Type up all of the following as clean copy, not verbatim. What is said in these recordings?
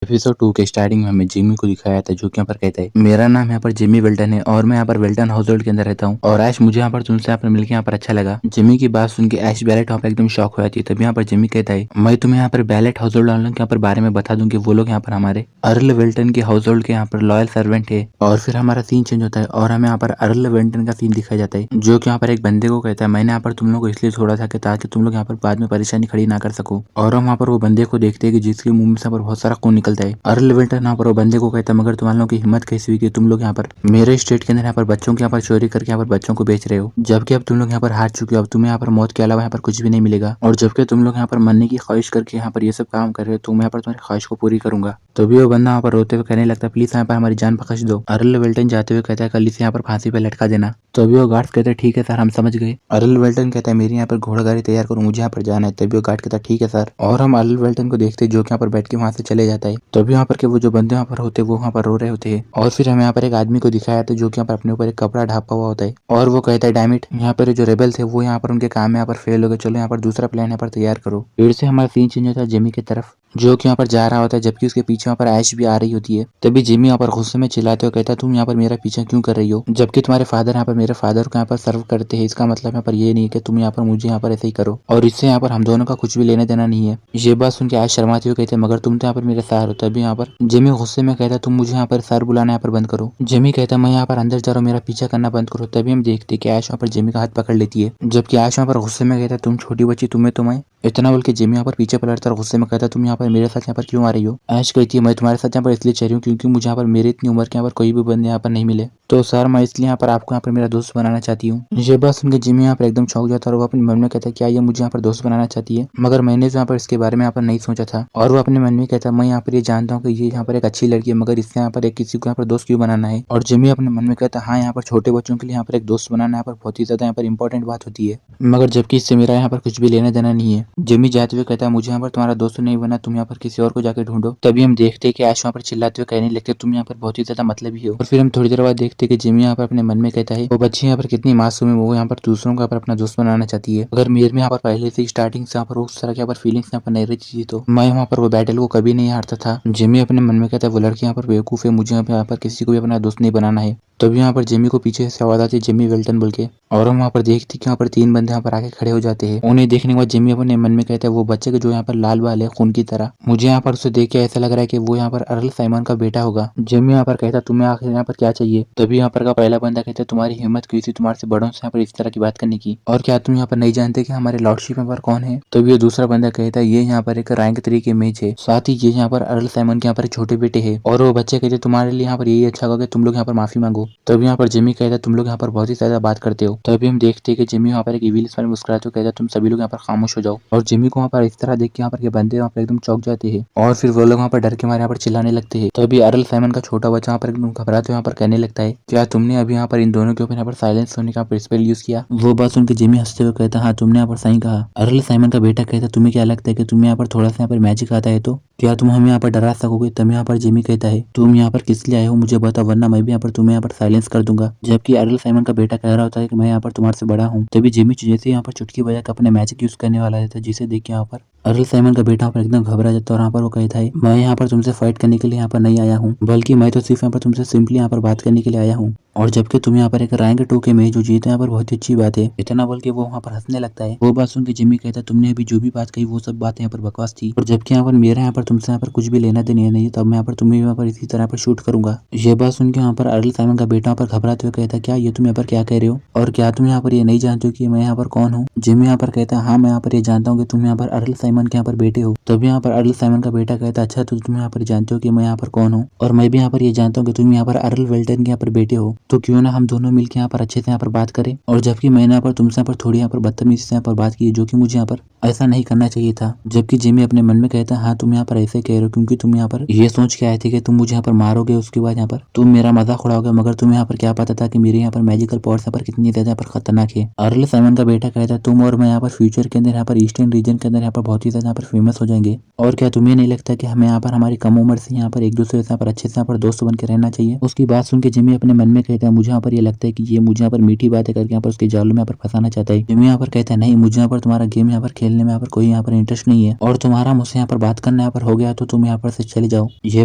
Episode 2 के starting में हमें जिमी को दिखाया था, जो कि यहाँ पर कहता है मेरा नाम यहाँ पर जिमी वेल्टन है और मैं यहाँ पर वेल्टन हाउस होल्ड के अंदर रहता हूँ और ऐश मुझे यहाँ पर तुमसे यहाँ पर मिलकर यहाँ पर अच्छा लगा। जिमी की बात सुन के ऐश बैलेट वहाँ पर एकदम शॉक हो जाती है। तभी यहाँ पर जिमी कहता है मैं तुम्हें यहाँ पर बैलेट हाउस होल्ड वालों के यहाँ पर बारे में बता दूं कि वो लोग यहाँ पर हमारे अर्ल वेल्टन के हाउस होल्ड के यहाँ पर लॉयल सर्वेंट है। और फिर हमारा सीन चेंज होता है और हमें यहाँ पर अर्ल वेल्टन का सीन दिखाया जाता है, जो कि यहाँ पर एक बंदे को कहता है मैंने यहाँ पर तुम लोग को इसलिए छोड़ा था कि ताकि तुम लोग यहाँ पर बाद में परेशानी खड़ी ना कर सको। और हम वहाँ पर वो बंदे को देखते हैं कि जिसके मुंह से यहाँ पर बहुत सारा खून निकलता है। अर्ल वेल्टन यहाँ पर वो बंदे को कहता है मगर तुम लोगों की हिम्मत कैसी हुई कि तुम लोग यहाँ पर मेरे स्टेट के अंदर यहाँ पर बच्चों के यहाँ पर चोरी करके यहाँ पर बच्चों को बेच रहे हो, जबकि अब तुम लोग यहाँ पर हार चुके हो। अब तुम्हें यहाँ पर मौत के अलावा यहाँ पर कुछ भी नहीं मिलेगा और जबकि तुम लोग यहाँ पर मरने की ख्वाहिश करके यहाँ पर ये सब काम कर रहे हो तो मैं यहाँ पर तुम्हारी ख्वाहिश को पूरी करूंगा। तो भी वो बंदा यहाँ पर रोते हुए कहने लगता है प्लीज यहाँ पर हमारी जान बख्श दो। अर्ल वेल्टन जाते हुए कहता है कल इसे यहाँ पर फांसी पे लटका देना। तो अभी वो गार्ड्स कहते हैं ठीक है सर हम समझ गए। अर्ल वेल्टन कहता है मेरी यहाँ पर घोड़ा गाड़ी तैयार करो, मुझे यहाँ पर जाना है। तभी वो गार्ड कहता है ठीक है सर। और हम अर्ल वेल्टन को देखते हैं जो कि यहाँ पर बैठ के वहां से चले जाता है। तभी यहाँ पर के वो जो बंदे वहाँ पर होते वो वहाँ पर रो रहे होते हैं। और फिर हमें यहाँ पर एक आदमी को दिखाया था जो कि यहाँ पर अपने ऊपर एक कपड़ा ढापा हुआ होता है और वो कहता है डैम इट, यहाँ पर जो रेबल थे वो यहाँ पर उनके काम में यहाँ पर फेल हो गए, चलो यहाँ पर दूसरा प्लान यहाँ पर तैयार करो। फिर से हमारा सीन चेंज होता है जिमी की तरफ, जो कि यहाँ पर जा रहा होता है जबकि उसके पीछे वहाँ पर ऐश भी आ रही होती है। तभी जिमी यहाँ पर गुस्से में चिल्लाते हुए कहता है तुम यहाँ पर मेरा पीछा क्यों कर रही हो, जबकि तुम्हारे फादर यहाँ पर मेरे फादर को यहाँ पर सर्व करते हैं। इसका मतलब यहाँ पर ये नहीं है कि तुम यहाँ पर मुझे यहाँ पर ऐसे ही करो और इससे यहाँ पर हम दोनों का कुछ भी लेना देना नहीं है। ये बात सुन के ऐश शर्माते हुए कहते हैं मगर तुम तो यहाँ पर मेरे सर हो। तभी यहाँ पर जिमी गुस्से में कहता है तुम मुझे यहाँ पर सर बुलाना यहाँ पर बंद करो। जिमी कहता है मैं यहाँ पर अंदर जा रहा हूँ, मेरा पीछा करना बंद करो। तभी हम देखते हैं कि ऐश वहाँ पर जिमी का हाथ पकड़ लेती है, जबकि ऐश वहाँ पर गुस्से में कहता है तुम छोटी बच्ची तुम्हें तो मैं इतना बोल के जिमी यहाँ पर पीछे पलटता और गुस्से में कहता है तुम यहाँ पर मेरे साथ यहाँ पर क्यों आ रही हो। ऐश कहती है मैं तुम्हारे साथ यहाँ पर इसलिए चल रही हूँ क्योंकि मुझे यहाँ पर मेरी इतनी उम्र के यहाँ पर कोई भी बंदे यहाँ पर नहीं मिले, तो सर मैं इसलिए यहाँ पर आपको यहाँ पर मेरा दोस्त बनाना चाहती हूँ। ये बात सुनकर जिमी यहाँ पर एकदम चौंक जाता है और वो अपने मन में कहता है क्या ये मुझे यहाँ पर दोस्त बनाना चाहती है, मगर मैंने तो यहाँ पर इसके बारे में यहाँ पर नहीं सोचा था। और वो अपने मन में कहता है मैं यहाँ पर ये जानता हूँ कि ये यहाँ पर एक अच्छी लड़की है, मगर इससे यहाँ पर एक किसी को यहाँ पर दोस्त क्यों बनाना है। और जिमी अपने मन में कहता है हाँ यहाँ पर छोटे बच्चों के लिए यहाँ पर एक दोस्त बनाना यहाँ पर बहुत ही ज्यादा यहाँ पर इंपॉर्टेंट बात होती है, मगर जबकि इससे मेरा यहाँ पर कुछ भी लेना देना नहीं है। जिमी जाते हुए कहता है मुझे यहाँ पर तुम्हारा दोस्त नहीं बना, तुम यहाँ पर किसी और को जाकर ढूंढो। तभी हम देखते हैं कि ऐश वहाँ पर चिल्लाते हुए कहने लगते तुम यहाँ पर बहुत ही ज्यादा मतलबी हो। और फिर हम थोड़ी देर बाद देखते हैं कि जिमी यहाँ पर अपने मन में कहता है वो बच्ची यहाँ पर कितनी मासूम है, वो यहाँ पर दूसरों को यहाँ पर अपना दोस्त बनाना चाहती है। अगर मेरे में यहाँ पर पहले से स्टार्टिंग से यहाँ पर उस तरह की यहाँ पर फीलिंग्स यहाँ पर नहीं रहती थी तो मैं वहाँ पर वो बैटल को कभी नहीं हारता था। जिमी अपने मन में कहता है वो लड़की यहाँ पर बेवकूफ है, मुझे यहाँ पर किसी को भी अपना दोस्त नहीं बनाना है। तभी यहाँ पर जिमी को पीछे से आवाज आती है जिमी वेल्टन बोल के, और हम वहाँ पर देखते कि यहाँ पर 3 बंदे यहाँ पर आके खड़े हो जाते हैं। उन्हें देखने के बाद जिमी अपने मन में कहता है वो बच्चे के जो यहाँ पर लाल बाल है खून की तरह, मुझे यहाँ पर उसे देख के ऐसा लग रहा है कि वो यहाँ पर अर्ल साइमन का बेटा होगा। जिमी यहाँ पर कहता है तुम्हें आखिर यहाँ पर क्या चाहिए। तभी यहाँ पर का पहला बंदा कहता है तुम्हारी हिम्मत क्यों थी तुम्हारे से बड़ों से यहाँ पर इस तरह की बात करने की, और क्या तुम यहाँ पर नहीं जानते कि हमारे लॉर्डशिप यहाँ पर कौन है। तभी ये दूसरा बंदा कहता है ये यहाँ पर एक रैंक 3 के मेज है, साथ ही ये यहाँ पर अर्ल साइमन के यहाँ पर एक छोटे बेटे है। और वो बच्चे कहते तुम्हारे लिए यहाँ पर यही अच्छा होगा तुम लोग यहाँ पर माफी मांगो। तभी यहाँ पर जिमी कहता है तुम लोग यहाँ पर बहुत ही ज्यादा बात करते हो। तभी हम देखते हैं कि जिमी यहाँ पर एक इविल स्माइल मुस्कुराते हुए कहता है तुम सभी लोग यहाँ पर खामोश हो जाओ। और जिमी को वहाँ पर इस तरह देख के यहाँ पर के बंदे वहाँ पर एकदम चौंक जाते हैं और फिर वो लोग वहाँ पर डर के मारे यहाँ पर चिल्लाने लगते हैं। तभी अर्ल साइमन का छोटा बच्चा यहाँ पर एकदम घबराते हुए यहाँ पर कहने लगता है क्या तुमने अभी यहाँ पर इन दोनों के ऊपर यहाँ पर साइलेंस होने का स्पेल यूज किया। वो बात सुनकर जिमी हंसते हुए कहता है हाँ तुमने यहाँ पर सही कहा। अर्ल साइमन का बेटा कहता है तुम्हें क्या लगता है कि तुम्हें यहाँ पर थोड़ा सा यहाँ पर मैजिक आता है तो क्या तुम हमें यहाँ पर डरा सकोगे। तभी यहाँ पर जिमी कहता है तुम यहाँ पर किस लिए आए हो मुझे बताओ, वरना मैं भी यहाँ पर तुम्हें यहाँ पर साइलेंस कर दूंगा। जबकि अर्ल साइमन का बेटा कह रहा होता है कि मैं यहाँ पर तुम्हारे से बड़ा हूँ। तभी जिमी जैसे यहाँ पर चुटकी बजा कर अपने मैजिक यूज करने वाला रहता है, जिसे देख के यहाँ पर अर्ल साइमन का बेटा यहाँ पर एकदम घबरा जाता है और यहाँ पर वो कहता है मैं यहाँ पर तुमसे फाइट करने के लिए यहाँ पर नहीं आया हूँ, बल्कि मैं तो सिर्फ यहाँ पर तुमसे सिंपली यहाँ पर बात करने के लिए आया हूँ। और जबकि तुम यहाँ पर एक रैंक 2 के मेज हो जीते यहाँ पर बहुत ही अच्छी बात है। इतना बोल के वो वहाँ पर हंसने लगता है। वो बात सुन के जिमी कहता है तुमने अभी जो भी बात कही वो सब बात यहाँ पर बकवास थी, और जबकि यहाँ पर मेरा यहाँ पर तुमसे यहाँ पर कुछ भी लेना देना नहीं है, तब मैं यहाँ पर तुम्हें यहाँ पर इसी तरह पर शूट करूंगा। ये बात सुन के यहाँ पर अर्ल साइमन का बेटा यहाँ पर घबराते हुए कहता है क्या ये तुम यहाँ पर क्या कह रहे हो, और क्या तुम यहाँ पर ये नहीं जानते हो कि मैं यहाँ पर कौन हूँ। जिमी यहाँ पर कहता है हाँ मैं यहाँ पर ये जानता हूँ कि तुम यहाँ पर अर्ल साइमन के यहाँ पर बेटे हो। तभी यहाँ पर अर्ल साइमन का बेटा कहता है अच्छा तो तुम यहाँ पर जानते हो कि मैं यहाँ पर कौन हूँ, और मैं भी यहाँ पर ये जानता हूँ कि तुम यहाँ पर अर्ल वेल्टन के यहाँ पर बेटे हो, तो क्यों ना हम दोनों मिलकर यहाँ पर अच्छे से यहाँ पर बात करें। और जबकि मैंने यहाँ पर तुमसे यहाँ पर थोड़ी यहाँ पर बदतमीजी से यहाँ पर बात की जो कि मुझे यहाँ पर ऐसा नहीं करना चाहिए था। जबकि जिमी अपने मन में कहता है हाँ तुम यहाँ पर ऐसे कह रहे हो क्योंकि तुम यहाँ पर ये सोच के आए थे कि तुम मुझे यहाँ पर मारोगे, उसके बाद यहाँ पर तुम मेरा मजाक उड़ाओगे, मगर तुम्हें यहाँ पर क्या पता था कि मेरे यहाँ पर मैजिकल पावर्स यहाँ पर कितनी ज्यादा यहाँ पर खतरनाक है। अर्ल साइमन का बेटा कहता है तुम और मैं यहाँ पर फ्यूचर के अंदर यहाँ पर ईस्टर्न रीजन के अंदर यहाँ पर बहुत ही ज्यादा यहाँ पर फेमस हो जाएंगे, और क्या तुम्हें नहीं लगता कि हमें यहाँ पर हमारी कम उम्र से यहाँ पर एक दूसरे से यहाँ पर अच्छे से यहाँ पर दोस्त बन के रहना चाहिए। उसकी बात सुन के जिमी अपने मन में कहता कहता है मुझे यहाँ पर ये लगता है कि ये मुझे यहाँ पर मीठी बातें करके यहाँ पर उसके जाल में यहाँ पर फंसाना चाहता है। जिमी यहाँ पर कहता है नहीं, मुझे यहाँ पर तुम्हारा गेम यहाँ पर खेलने में यहाँ पर कोई यहाँ पर इंटरेस्ट नहीं है और तुम्हारा मुझसे यहाँ पर बात करना यहाँ पर हो गया तो तुम यहाँ पर से चले जाओ। ये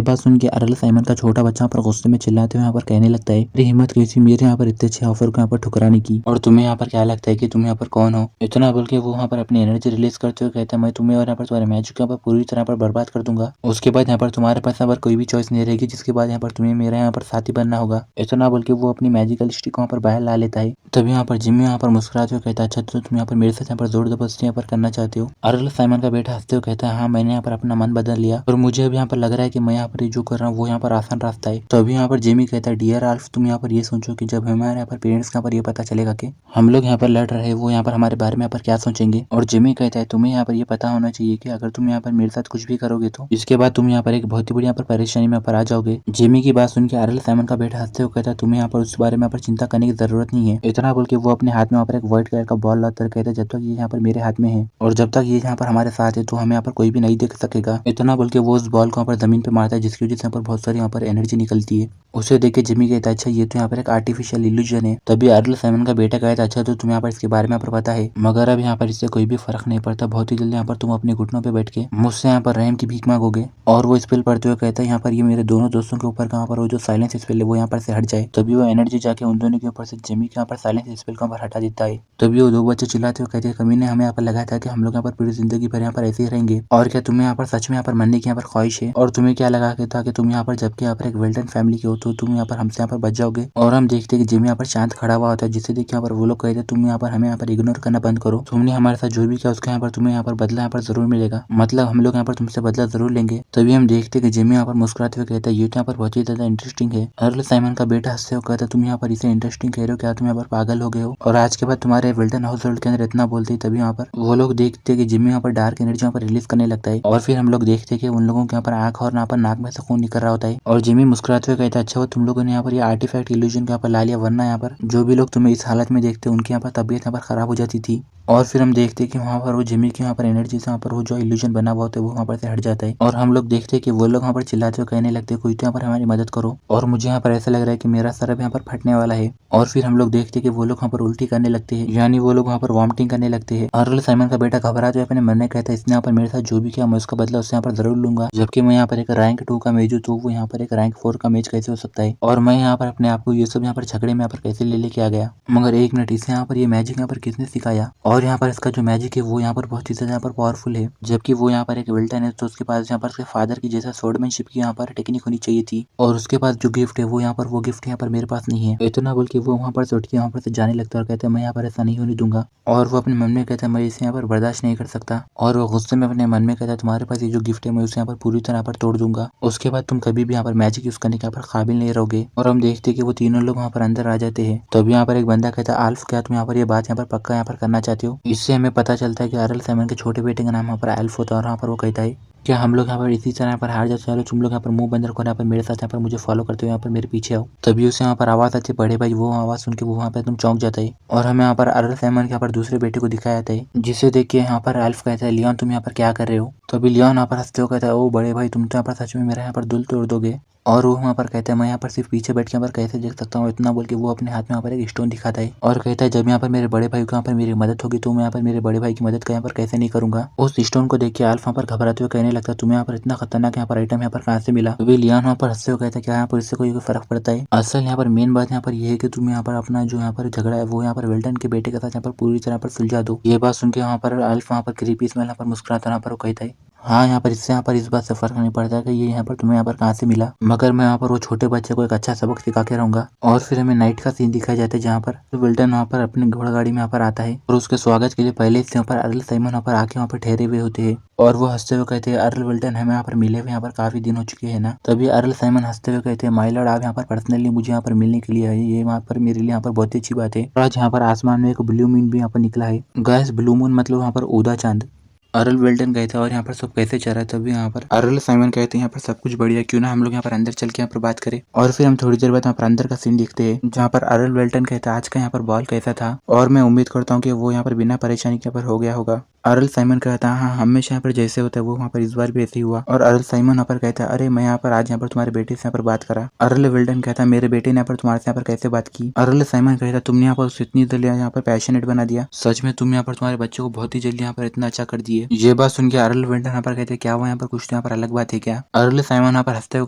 बात सुन के अरल साइमन का छोटा बच्चा यहाँ पर गुस्से में चिल्लाते हुए यहाँ पर कहने लगता है मेरी हिम्मत कैसी मेरे यहाँ पर इतने अच्छे ऑफर को यहाँ पर ठुकराने की, और तुम्हें यहाँ पर क्या लगता है कि तुम यहाँ पर कौन हो। इतना बोल के वो यहाँ पर अपनी एनर्जी रिलीज करते हुए कहता है मैं तुम्हें और यहाँ पर तुम्हारे मैजिक यहाँ पर पूरी तरह पर बर्बाद कर दूंगा। उसके बाद यहाँ पर तुम्हारे पास यहाँ पर कोई भी चॉइस नहीं रहेगी, जिसके बाद यहाँ पर तुम्हें मेरा यहाँ पर साथी बनना होगा। इतना बोल के वो अपनी मैजिकल स्टिक वहाँ पर बाहर ला लेता है। तभी यहाँ पर जिमी यहाँ पर मुस्कुराते हुए कहता है अच्छा तो तुम यहाँ पर मेरे साथ यहाँ पर जोर जबरदस्ती यहाँ पर करना चाहते हो। अरल साइमन का बेटा हंसते हुए कहता है हाँ, मैंने यहाँ पर अपना मन बदल लिया और मुझे अब यहाँ पर लग रहा है कि मैं यहाँ पर जो कर रहा हूँ वो यहाँ पर आसान रास्ता है। तभी यहाँ पर जिमी कहता है डियर आल्फ, तुम यहाँ पर ये सोचो कि जब हमारे यहाँ पर पेरेंट्स यहाँ पर ये पता चलेगा कि हम लोग यहाँ पर लड़ रहे हैं वो यहाँ पर हमारे बारे में यहाँ पर क्या सोचेंगे। और जिमी कहता है तुम्हें यहाँ पर ये पता होना चाहिए कि अगर तुम यहाँ पर मेरे साथ कुछ भी करोगे तो इसके बाद तुम यहाँ पर एक बहुत ही बड़ी यहाँ पर परेशानी में यहाँ पर आ जाओगे। जिमी की बात सुन के अरल साइमन का बेटा हंसते हुए कहता है तुम्हें यहाँ पर उस बारे में यहाँ पर चिंता करने की जरूरत नहीं है। इतना बोल के वो अपने हाथ में यहाँ पर एक व्हाइट कलर का बॉल लाता है, कहता है जब तक ये यहाँ पर मेरे हाथ में है और जब तक ये यहाँ पर हमारे साथ है तो हमें यहाँ पर कोई भी नहीं देख सकेगा। इतना बोल के वो उस बॉल को यहाँ पर जमीन पे मारता है, जिसकी वजह से यहाँ पर बहुत सारी यहाँ पर एनर्जी निकलती है। उसे देख के जिमी कहता है अच्छा ये तो यहाँ पर एक आर्टिफिशियल इल्यूजन है। तभी अरल साइमन का बेटा कहता है अच्छा तो तुम्हें यहाँ पर इसके बारे में यहाँ पर पता है, मगर अब यहाँ पर इससे कोई भी फर्क नहीं पड़ता। बहुत ही जल्दी यहाँ पर तुम अपने घुटनों पे बैठ के मुझसे यहाँ पर रहम की भीख मांगोगे। और वो स्पेल पढ़ते हुए कहता है यहाँ पर ये मेरे दोनों दोस्तों के ऊपर कहाँ पर वो जो साइलेंस स्पेल है वो यहाँ पर से हट जाए। तभी वो एनर्जी जाके उन दोनों के ऊपर से जिमी के यहाँ पर साइलेंस स्पेल को यहाँ पर हटा देता है। तभी वो दो बच्चे चिल्लाते हुए कहते हैं कमी ने हमें यहाँ पर लगाया था कि हम लोग यहाँ पर पूरी जिंदगी भर यहाँ पर ऐसे ही रहेंगे, और क्या तुम्हें यहाँ पर सच में यहाँ पर मरने की यहाँ पर ख्वाहिश है, और तुम्हें क्या लगा था कि तुम यहाँ पर जबकि यहाँ पर एक वेल्टन फैमिली के हो तो तुम यहाँ पर हमसे यहाँ पर बच जाओगे। और हम देखते हैं कि जिमी यहाँ पर शांत खड़ा हुआ होता है, जिससे देखिए यहाँ पर वो लोग कहते हैं तुम यहाँ पर हमें यहाँ पर इग्नोर करना बंद करो, तुमने हमारे साथ जो भी किया उसका यहाँ पर तुम्हें यहाँ पर बदला यहाँ पर जरूर मिलेगा, मतलब हम लोग यहाँ पर तुमसे बदला जरूर लेंगे। तभी हम देखते कि जिमी यहाँ पर मुस्कुराते हुए कहता है ये तो यहाँ पर बहुत ही ज्यादा इंटरेस्टिंग है। अर्ल साइमन का बेटा हंसते हुए कहता है तुम यहाँ पर इसे इंटरेस्टिंग कह रहे हो, क्या तुम यहाँ पर पागल हो गए हो, और आज के बाद तुम्हारे वेल्टन हाउस होल्ड के अंदर इतना बोलते ही तभी यहाँ पर वो लोग देखते हैं कि जिमी यहाँ पर डार्क एनर्जी यहाँ पर रिलीज करने लगता है। और फिर हम लोग देखते हैं कि उन लोगों के यहाँ पर आंख और यहाँ पर नाक में से खून निकल रहा होता है। और जिमी मुस्कुराते हुए कहता है अच्छा वो तुम लोगों ने यहाँ पर ये आर्टिफैक्ट इल्यूजन यहाँ पर ला लिया, वरना यहाँ पर जो भी लोग तुम्हें इस हालत में देखते उनकी यहाँ पर तबीयत यहाँ पर खराब हो जाती थी। और फिर हम देखते हैं कि वहाँ पर वो जिमी की यहाँ पर एनर्जी से वहाँ पर वो जो इल्यूजन बना हुआ होता है वो वहाँ पर से हट जाता है। और हम लोग देखते हैं कि वो लोग वहाँ पर चिल्लाते हुए कहने लगते हैं कोई तो यहाँ पर हमारी मदद करो, और मुझे यहाँ पर ऐसा लग रहा है कि मेरा सर अब यहाँ पर फटने वाला है। और फिर हम लोग देखते हैं कि वो लोग वहाँ पर उल्टी करने लगते हैं, यानी वो लोग वहाँ पर वॉमिटिंग करने लगते हैं। अर्ल साइमन का बेटा घबराते हुए अपने मरने कहता है इसने यहाँ पर मेरे साथ जो भी किया मैं उसका बदला उससे यहाँ पर जरूर लूंगा, जबकि मैं यहाँ पर एक रैंक 2 का मेज हूँ तो वो यहाँ पर एक रैंक 4 का मेज कैसे हो सकता है, और मैं यहाँ पर अपने आप को ये सब यहाँ पर झगड़े में यहाँ पर कैसे ले लेके आ गया। मगर एक मिनट, इसे यहाँ पर ये मैजिक यहाँ पर किसने सिखाया, और यहाँ पर इसका जो मैजिक है वो यहाँ पर बहुत ही ज्यादा यहाँ पर पावरफुल है, जबकि वो यहाँ पर एक विल्टन है तो उसके पास यहाँ पर उसके फादर की जैसा स्वॉर्डमैनशिप की यहाँ पर टेक्निक होनी चाहिए थी, और उसके पास जो गिफ्ट है वो यहाँ पर वो गिफ्ट यहाँ पर मेरे पास नहीं है। इतना बोल के वो वहाँ पर से उठ के वहाँ पर से जाने लगता है और कहते हैं मैं यहाँ पर ऐसा नहीं होने दूंगा। और वो अपने मन में कहता है मैं इसे यहाँ पर बर्दाश्त नहीं कर सकता, और वो गुस्से में अपने मन में कहता है तुम्हारे पास ये जो गिफ्ट है मैं उसे यहाँ पर पूरी तरह पर तोड़ दूंगा, उसके बाद तुम कभी भी यहाँ पर मैजिक यूज करने के यहाँ पर काबिल नहीं रहोगे। और हम देखते हैं कि वो तीनों लोग वहाँ पर अंदर आ जाते हैं। तभी यहाँ पर एक बंदा कहता है आल्फ क्या तुम यहाँ पर ये बात यहाँ पर पक्का यहाँ पर करना चाहते हो। इससे हमें पता चलता है कि अरल साइमन के छोटे बेटे का नाम यहाँ पर एल्फ होता है, और यहाँ पर वो कहता है क्या हम लोग यहाँ पर इसी तरह यहाँ पर हार जाते, चलो तुम लोग यहाँ पर मुंह बंद रखो, यहाँ पर मेरे साथ यहाँ पर मुझे फॉलो करते हुए यहाँ पर मेरे पीछे आओ। तभी उसे यहाँ पर आवाज आती है बड़े भाई, वो आवाज सुन के वो वहाँ पर एकदम चौंक जाता है। और हमें यहाँ पर अरल साइमन के यहाँ पर दूसरे बेटे को दिखाया जाता है, जिसे देख के यहाँ पर एल्फ कहता है लियोन तुम यहाँ पर क्या कर रहे हो। तभी लियोन यहाँ पर हंसते हुए कहता है ओ बड़े भाई तुम तो यहाँ पर सच में मेरा यहाँ पर दिल तोड़ दोगे। और वो वहाँ पर कहता है मैं यहाँ पर सिर्फ पीछे बैठ के यहाँ पर कैसे देख सकता हूँ। इतना बोल के वो अपने हाथ में यहाँ पर एक स्टोन दिखाता है और कहता है जब यहाँ पर मेरे बड़े भाई को यहाँ पर मेरी मदद होगी तो मैं यहाँ पर मेरे बड़े भाई की मदद का यहाँ पर कैसे नहीं करूंगा। उस स्टोन को देख के आल्फ यहाँ पर घबराते हुए कहने लगता है तुम्हें यहाँ पर इतना खतरनाक यहाँ पर आइटम यहाँ पर कहाँ से मिला। तो लियान वहाँ पर हंसते हुए कहता है क्या यहाँ पर इससे कोई फर्क पड़ता है। असल यहाँ पर मेन बात यहाँ पर यह है कि तुम यहाँ पर अपना जो यहाँ पर झगड़ा है वो यहाँ पर वेल्टन के बेटे के साथ यहाँ पर पूरी तरह पर सुलझा दो। ये बात सुन के यहाँ पर आल्फ वहाँ पर क्रीपी स्मेल यहाँ पर मुस्कुराता यहाँ पर वो कहता है हाँ यहाँ पर इससे यहाँ पर इस बात से फर्क नहीं पड़ता कि ये यहाँ पर तुम्हें यहाँ पर कहाँ से मिला, मगर मैं यहाँ पर वो छोटे बच्चे को एक अच्छा सबक सिखा के रहूंगा। और फिर हमें नाइट का सीन दिखाया जाता है जहाँ पर विल्टन वहाँ पर अपनी घोड़ागाड़ी में यहाँ पर आता है और उसके स्वागत के लिए पहले से यहाँ पर अर्ल साइमन वहाँ पर आके वहाँ पर ठहरे हुए होते हैं और वो हंसते हुए कहते हैं अर्ल विल्टन हमें यहाँ पर मिले हुए यहाँ पर काफी दिन हो चुके हैं ना। तभी अर्ल साइमन हंसते हुए कहते हैं माय लॉर्ड आप यहाँ पर पर्सनली मुझे यहाँ पर मिलने के लिए आए, ये यहाँ पर मेरे लिए यहाँ पर बहुत ही अच्छी बात है। आज यहाँ पर आसमान में एक ब्लू मून भी यहाँ पर निकला है। गैस ब्लू मून मतलब यहाँ पर ऊदा चांद। अर्ल वेल्टन गए थे और यहाँ पर सब कैसे चल रहा है। तभी यहाँ पर अर्ल साइमन कहते हैं यहाँ पर सब कुछ बढ़िया, क्यों ना हम लोग यहाँ पर अंदर चल के यहाँ पर बात करें। और फिर हम थोड़ी देर बाद यहाँ पर अंदर का सीन देखते हैं जहाँ पर अर्ल वेल्टन कहता है आज का यहाँ पर बॉल कैसा था, और मैं उम्मीद करता हूँ कि वो यहाँ पर बिना परेशानी के यहाँ पर हो गया होगा। अर्ल साइमन कहता है हाँ हमेशा यहाँ पर जैसे होता है वो वहाँ पर इस बार भी ऐसे ही हुआ। और अर्ल साइमन यहाँ पर कहता है अरे मैं यहाँ पर आज यहाँ पर तुम्हारे बेटे से यहाँ पर बात करा। अर्ल विल्टन कहता है मेरे बेटे ने यहाँ पर तुम्हारे से यहाँ पर कैसे बात की। अर्ल साइमन कहता है तुमने यहाँ पर उसे इतनी जल्दी यहाँ पर पैशनेट बना दिया, सच में तुम यहाँ पर तुम्हारे बच्चे को बहुत ही जल्दी यहाँ पर इतना अच्छा कर दिए। ये बात सुन के अर्ल विल्टन यहाँ पर कहते हैं क्या वो यहाँ पर कुछ यहाँ पर अलग बात है क्या। अर्ल साइमन यहाँ पर हंसते हुए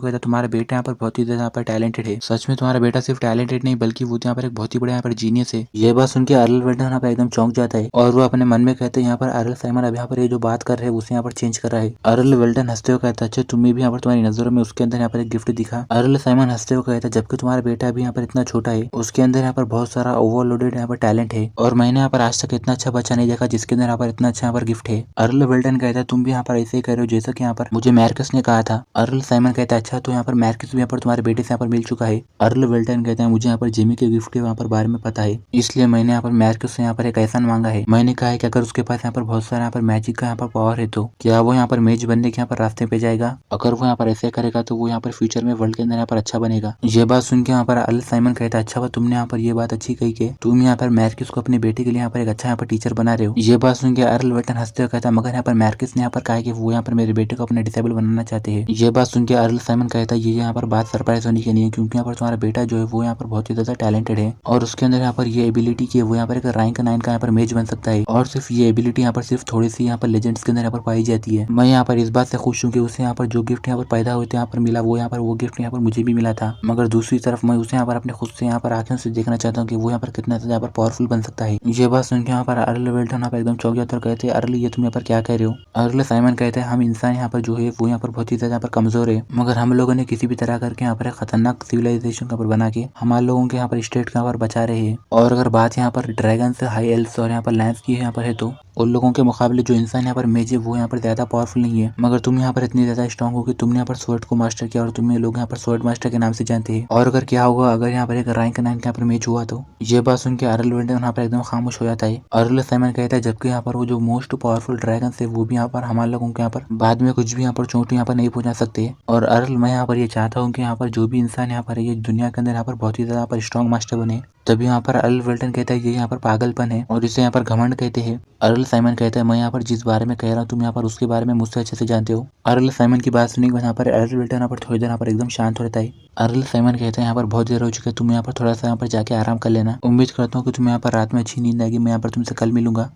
कहता है तुम्हारा बेटा यहाँ पर बहुत ही ज्यादा यहाँ पर टैलेंटेड है, सच में तुम्हारा बेटा सिर्फ टैलेंटेड नहीं बल्कि वो यहाँ पर एक बहुत ही बड़ा यहाँ पर जीनियस है। ये बात सुन के अर्ल विल्टन यहाँ पर एकदम चौंक जाता है और वो अपने मन में कहते हैं यहाँ पर अर्ल साइमन अब यहाँ पर ये जो बात कर रहे हैं उसे यहाँ पर चेंज कर रहा है। अर्ल विल्टन हंसते हुए कहता है अच्छा तुम्हें भी यहाँ पर तुम्हारी नजरों में उसके अंदर यहाँ पर एक गिफ्ट दिखा। अर्ल साइमन हंसते हुए कहता है जबकि तुम्हारा बेटा अभी यहाँ पर इतना छोटा है उसके अंदर यहाँ पर बहुत सारा ओवरलोडेड यहाँ पर टैलेंट है और मैंने यहाँ पर आज तक इतना अच्छा बच्चा नहीं देखा जिसके अंदर यहाँ पर इतना अच्छा यहाँ पर गिफ्ट है। अर्ल विल्टन कहता है तुम भी यहाँ पर ऐसे ही कह रहे हो जैसा कि यहाँ पर मुझे मैर्कस ने कहा था। अर्ल साइमन कहता है अच्छा तो यहाँ पर मैर्कस भी यहाँ पर तुम्हारे बेटे से यहाँ पर मिल चुका है। अर्ल विल्टन कहता है मुझे यहाँ पर जिमी के गिफ्ट के वहाँ पर बारे में पता है, इसलिए मैंने यहाँ पर मैर्कस से यहाँ पर एक एहसान मांगा है। मैंने कहा है कि अगर उसके पास यहाँ पर बहुत सारा यहाँ पर मैजिक का यहाँ पर पावर है तो क्या वो यहाँ पर मेज बनने के यहाँ पर रास्ते पे जाएगा। अगर वो यहाँ पर ऐसे करेगा तो वो यहाँ पर फ्यूचर में वर्ल्ड के अंदर यहाँ पर अच्छा बनेगा। ये बात सुन के यहाँ पर अर्ल साइमन कहता है अच्छा तुमने यहाँ पर ये बात अच्छी कही कि तुम यहाँ पर मैर्कस को अपने बेटे के लिए यहाँ पर एक अच्छा यहाँ पर टीचर बना रहे हो। ये बात सुन के अर्ल विल्टन हंसते हुए कहता है मगर यहाँ पर मैर्कस ने यहाँ पर कहा है कि वो यहाँ पर मेरे बेटे को अपना डिसेबल बनाना चाहते हैं। ये बात सुन के अर्ल साइमन कहता है ये यहाँ पर बात सरप्राइज होने की नहीं है क्योंकि यहाँ पर तुम्हारा बेटा जो है वो यहाँ पर बहुत ही ज्यादा टैलेंटेड है और उसके अंदर यहाँ पर ये एबिलिटी की है वो यहाँ पर एक रैंक 9 का यहाँ पर मेज बन सकता है और सिर्फ ये एबिलिटी यहाँ पर सिर्फ थोड़ी सी यहाँ पर लेजेंड्स के अंदर यहाँ पर पाई जाती है। मैं यहाँ पर इस बात से खुश हूँ कि उसे यहाँ पर जो गिफ्ट यहाँ पर पैदा हुए थे यहाँ पर मिला वो गिफ्ट यहाँ पर मुझे भी मिला था, मगर दूसरी तरफ मैं उसे यहाँ पर अपने खुद से यहाँ पर आंखों से देखना चाहता हूँ कि वो यहाँ पर कितना ज्यादा यहाँ पर पावरफुल बन सकता है। ये बात सुन के यहाँ पर अर्ल विल्टन यहाँ पर एकदम चौंक जाता है और कहते हैं अर्ल ये तुम यहाँ पर क्या कह रहे हो। अर्ल साइमन कहते हैं हम इंसान यहाँ पर जो है वो यहाँ पर बहुत ही ज्यादा यहाँ पर कमजोर है, मगर हम लोगों ने किसी भी तरह करके यहाँ पर एक खतरनाक सिविलाइजेशन यहाँ पर बना के हमारे लोगों के यहाँ पर स्टेट यहाँ पर बचा रहे हैं। और अगर बात यहाँ पर ड्रैगन से हाई एल्फ्स और यहाँ पर लैंस की यहाँ पर है तो उन लोगों के मुकाबले जो इंसान यहाँ पर मेज है वो यहाँ पर ज्यादा पावरफुल नहीं है, मगर तुम यहाँ पर इतनी ज्यादा स्ट्रॉन्ग हो कि तुमने यहाँ पर स्वॉर्ड को मास्टर किया और तुम्हें लोग यहाँ पर स्वॉर्ड मास्टर के नाम से जानते हैं। और अगर क्या होगा अगर यहाँ पर एक रैंक 9 यहाँ पर मैच हुआ तो। ये बात सुन के अर्ल विल्टन यहाँ पर एकदम खामोश हो जाता है। अर्ल साइमन कहता है जबकि यहाँ पर वो जो मोस्ट पावरफुल ड्रैगन है वो भी यहाँ पर हमारे लोगों के यहाँ पर बाद में कुछ भी यहाँ पर चोट यहाँ पर नहीं पहुंचा सकते। और अर्ल मैं यहाँ पर ये चाहता हूँ कि यहाँ पर जो भी इंसान यहाँ पर ये दुनिया के अंदर यहाँ पर बहुत ही ज्यादा यहाँ पर स्ट्रॉन्ग मास्टर बने। तभी यहाँ पर अर्ल विल्टन कहता है ये यहाँ पर पागलपन है और इसे यहाँ पर घमंड कहते हैं। अर्ल साइमन कहता है मैं यहाँ पर जिस बारे में कह रहा हूँ तुम यहाँ पर उसके बारे में मुझसे अच्छे से जानते हो। अर्ल साइमन की बात सुनने के बाद यहाँ पर अर्ल विल्टन यहाँ पर थोड़ी देर यहाँ पर एकदम शांत हो रहता है। अर्ल साइमन कहता है यहाँ पर बहुत देर हो चुका है, तुम यहाँ पर थोड़ा सा यहाँ पर जाके आराम कर लेना। उम्मीद करता हूँ कि तुम्हें यहाँ पर रात में अच्छी नींद आएगी। मैं यहाँ पर तुमसे कल मिलूंगा।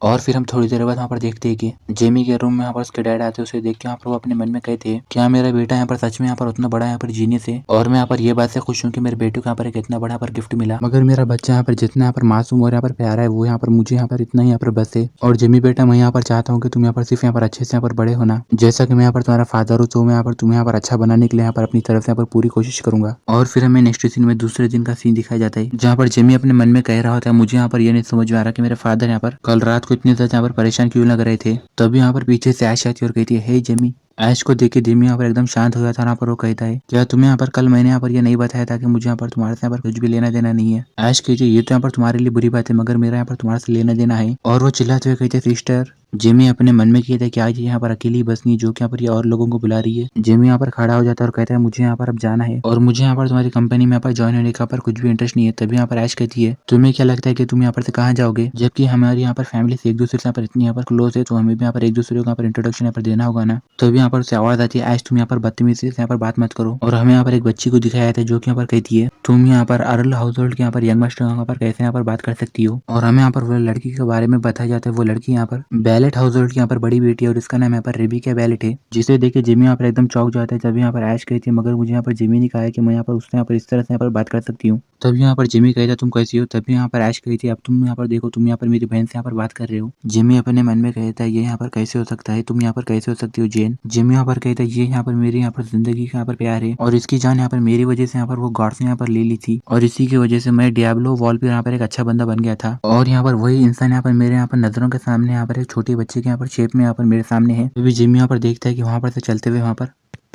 और फिर हम थोड़ी देर बाद वहाँ पर देखते हैं कि जेमी के रूम में यहाँ पर उसके डैड आते हैं। उसे देख के यहाँ पर वो अपने मन में कहते हैं क्या मेरा बेटा यहाँ पर सच में यहाँ पर उतना बड़ा यहाँ पर जीनियस है। और मैं यहाँ पर ये बात से खुश हूँ कि मेरे बेटे को यहाँ पर एक इतना बड़ा यहाँ पर गिफ्ट मिला, मगर मेरा बच्चा यहाँ पर जितना यहाँ पर मासूम और यहाँ पर प्यारा है वो यहाँ पर मुझे यहाँ पर इतना ही यहाँ पर बस है। और जेमी बेटा मैं यहाँ पर चाहता हूँ कि तुम यहाँ पर सिर्फ यहाँ पर अच्छे से यहाँ पर बड़े होना, जैसा कि मैं यहाँ पर तुम्हारा फादर हूँ तो मैं यहाँ पर तुम्हें यहाँ पर अच्छा बनाने के लिए यहाँ पर अपनी तरफ से यहाँ पर पूरी कोशिश करूंगा। और फिर हमें नेक्स्ट सीन में दूसरे दिन का सीन दिखाया जाता है जहाँ पर जेमी अपने मन में कह रहा होता है मुझे यहाँ पर ये नहीं समझ में आ रहा कि मेरे फादर यहाँ पर कल रात को इतने ज्यादा यहाँ पर परेशान क्यों लग रहे थे। तभी यहाँ पर पीछे से ऐश आती है और कहती है हे जेमी। ऐश को देख के जेमी यहाँ पर एकदम शांत हो जाता है। यहाँ पर वो कहता है क्या तुम्हें यहाँ पर कल मैंने यहाँ पर ये नहीं बताया था कि मुझे यहाँ पर तुम्हारे से यहाँ पर कुछ भी लेना देना नहीं है। ऐश कहती है ये तो यहाँ पर तुम्हारे लिए बुरी बात है मगर मेरा यहाँ पर तुम्हारे से लेना देना है। और वो चिल्लाते हुए कहते सिस्टर। जेमी अपने मन में कहता है कि आज यहाँ पर अकेली बसनी जो कि यहाँ पर ये और लोगों को बुला रही है। जेमी यहाँ पर खड़ा हो जाता है और कहता है मुझे यहाँ पर अब जाना है और मुझे यहाँ पर तुम्हारी कंपनी में यहाँ पर ज्वाइन होने का पर कुछ भी इंटरेस्ट नहीं है। तभी यहाँ पर ऐश कहती है तुम्हें क्या लगता है कि तुम यहाँ पर से कहाँ जाओगे, जबकि हमारी यहाँ पर फैमिली से एक दूसरे से यहाँ पर इतनी यहाँ पर क्लोज है तो हमें भी यहाँ पर एक दूसरे को यहाँ पर इंट्रोडक्शन यहाँ पर देना होगा ना। तभी यहाँ पर उसे आवाज आती है ऐश तुम यहाँ पर बदतमीजी से यहाँ पर बात मत करो। और हमें यहाँ पर एक बच्ची को दिखाया जाता है जो कि यहाँ पर कहती है तुम यहाँ पर अर्ल हाउस होल्ड के यहाँ पर यंग मास्टर यहाँ पर कैसे यहाँ पर बात कर सकती हो। और हमें यहाँ पर वो लड़की के बारे में बताया जाता है। वो लड़की यहाँ पर बैलेट हाउस होल्ड की यहाँ पर बड़ी बेटी है और इसका नाम यहाँ पर रेबिका बैलेट है, जिसे देख के जिमी यहाँ पर एकदम चौंक जाता है। तभी यहाँ पर ऐश कहती है मगर मुझे यहाँ पर जिमी ने कहा है कि मैं यहाँ पर उससे यहाँ पर इस तरह से यहाँ पर बात कर सकती हूँ। तभी यहाँ पर जिमी कहता है तुम कैसी हो। तभी यहाँ पर ऐश कहती है अब तुम यहाँ पर देखो तुम यहाँ पर मेरी बहन से यहाँ पर बात कर रहे हो। जिमी अपने मन में कहता है ये यहाँ पर कैसे हो सकता है, तुम यहाँ पर कैसे हो सकती हो जेन। जिमी यहाँ पर कहता है ये यहाँ पर मेरी यहाँ पर जिंदगी का यहाँ पर प्यार है और इसकी जान यहाँ पर मेरी वजह से यहाँ पर वो गॉड से यहाँ पर ले ली थी और इसी की वजह से मैं डियाब्लो वॉल पे यहाँ पर एक अच्छा बंदा बन गया था। और यहाँ पर वही इंसान यहाँ पर मेरे यहाँ पर नजरों के सामने यहाँ पर एक छोटे बच्चे के यहाँ पर शेप में यहाँ पर मेरे सामने है। तभी जिमी यहाँ पर देखता है कि वहाँ पर से चलते हुए वहाँ पर